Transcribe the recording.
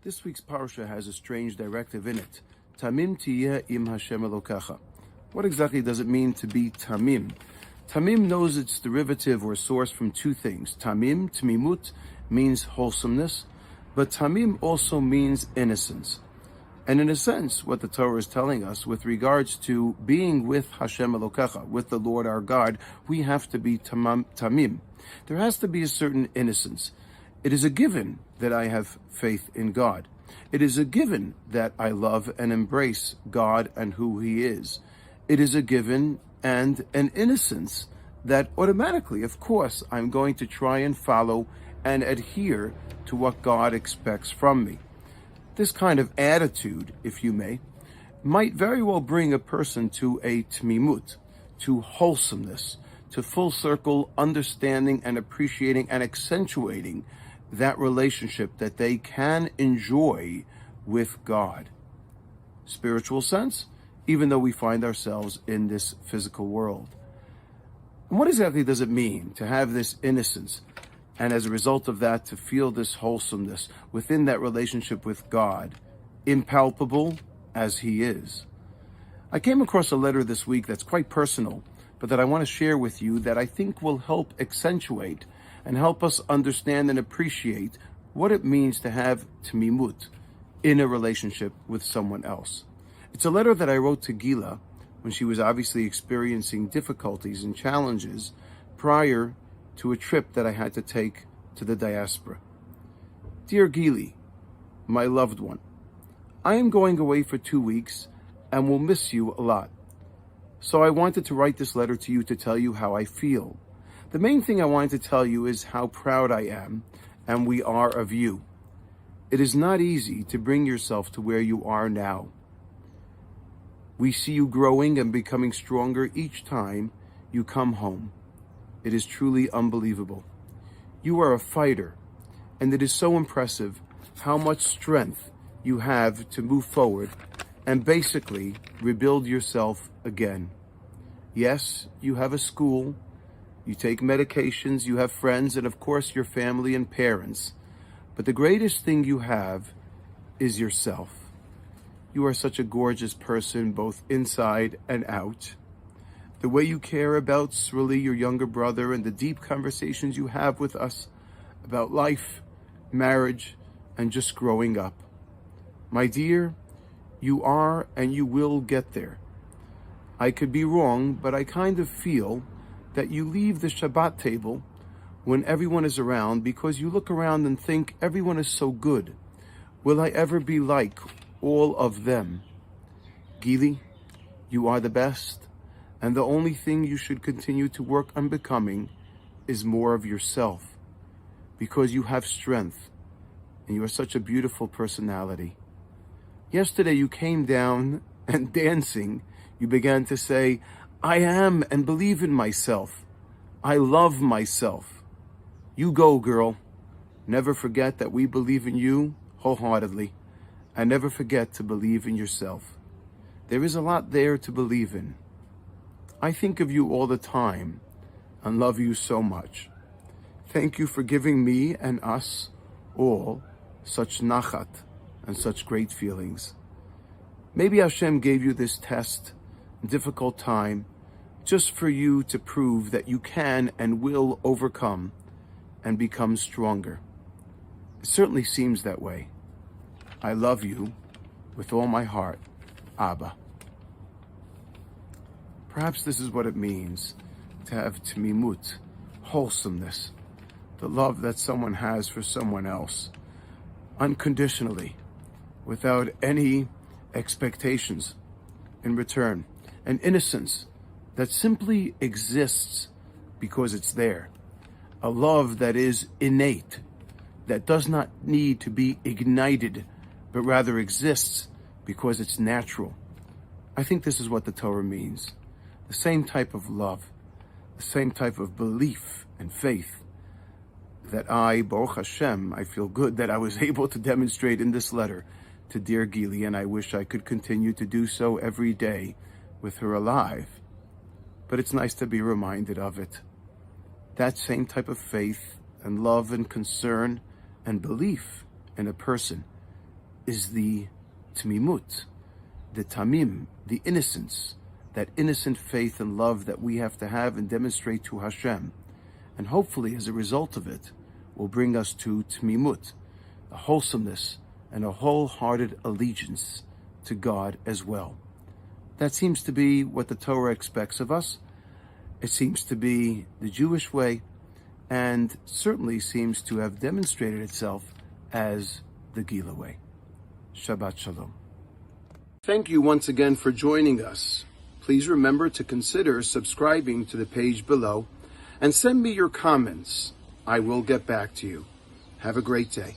This week's parsha has a strange directive in it. Tamim tiyeh im Hashem Elokecha. What exactly does it mean to be tamim? Tamim knows its derivative or source from two things. Tamim, tmimut, means wholesomeness, but tamim also means innocence. And in a sense, what the Torah is telling us with regards to being with Hashem Elokecha, with the Lord our God, we have to be tamim. There has to be a certain innocence. It is a given that I have faith in God. It is a given that I love and embrace God and who He is. It is a given and an innocence that automatically, of course, I'm going to try and follow and adhere to what God expects from me. This kind of attitude, if you may, might very well bring a person to a tmimut, to wholesomeness, to full circle understanding and appreciating and accentuating that relationship that they can enjoy with God. Spiritual sense, even though we find ourselves in this physical world. And what exactly does it mean to have this innocence, and as a result of that, to feel this wholesomeness within that relationship with God, impalpable as He is? I came across a letter this week that's quite personal, but that I want to share with you that I think will help accentuate and help us understand and appreciate what it means to have tmimut in a relationship with someone else. It's a letter that I wrote to Gila when she was obviously experiencing difficulties and challenges prior to a trip that I had to take to the diaspora. Dear Gila, my loved one, I am going away for 2 weeks and will miss you a lot. So I wanted to write this letter to you to tell you how I feel. The main thing I wanted to tell you is how proud I am and we are of you. It is not easy to bring yourself to where you are now. We see you growing and becoming stronger each time you come home. It is truly unbelievable. You are a fighter, and it is so impressive how much strength you have to move forward and basically rebuild yourself again. Yes, you have a school, you take medications, you have friends, and of course your family and parents. But the greatest thing you have is yourself. You are such a gorgeous person, both inside and out. The way you care about Srili, your younger brother, and the deep conversations you have with us about life, marriage, and just growing up. My dear, you are and you will get there. I could be wrong, but I kind of feel that you leave the Shabbat table when everyone is around because you look around and think everyone is so good. Will I ever be like all of them? Gili, you are the best, and the only thing you should continue to work on becoming is more of yourself, because you have strength and you are such a beautiful personality. Yesterday you came down and dancing, you began to say, I am and believe in myself. I love myself. You go, girl. Never forget that we believe in you wholeheartedly, and never forget to believe in yourself. There is a lot there to believe in. I think of you all the time and love you so much. Thank you for giving me and us all such nachat and such great feelings. Maybe Hashem gave you this test, difficult time, just for you to prove that you can and will overcome and become stronger. It certainly seems that way. I love you with all my heart, Abba. Perhaps this is what it means to have tmimut, wholesomeness, the love that someone has for someone else, unconditionally, without any expectations in return, an innocence that simply exists because it's there, a love that is innate, that does not need to be ignited, but rather exists because it's natural. I think this is what the Torah means. The same type of love, the same type of belief and faith that Baruch Hashem, I feel good that I was able to demonstrate in this letter to dear Gili, and I wish I could continue to do so every day with her alive. But it's nice to be reminded of it. That same type of faith and love and concern and belief in a person is the tmimut, the tamim, the innocence, that innocent faith and love that we have to have and demonstrate to Hashem. And hopefully, as a result of it, will bring us to tmimut, a wholesomeness and a wholehearted allegiance to God as well. That seems to be what the Torah expects of us. It seems to be the Jewish way, and certainly seems to have demonstrated itself as the Gila way. Shabbat Shalom. Thank you once again for joining us. Please remember to consider subscribing to the page below and send me your comments. I will get back to you. Have a great day.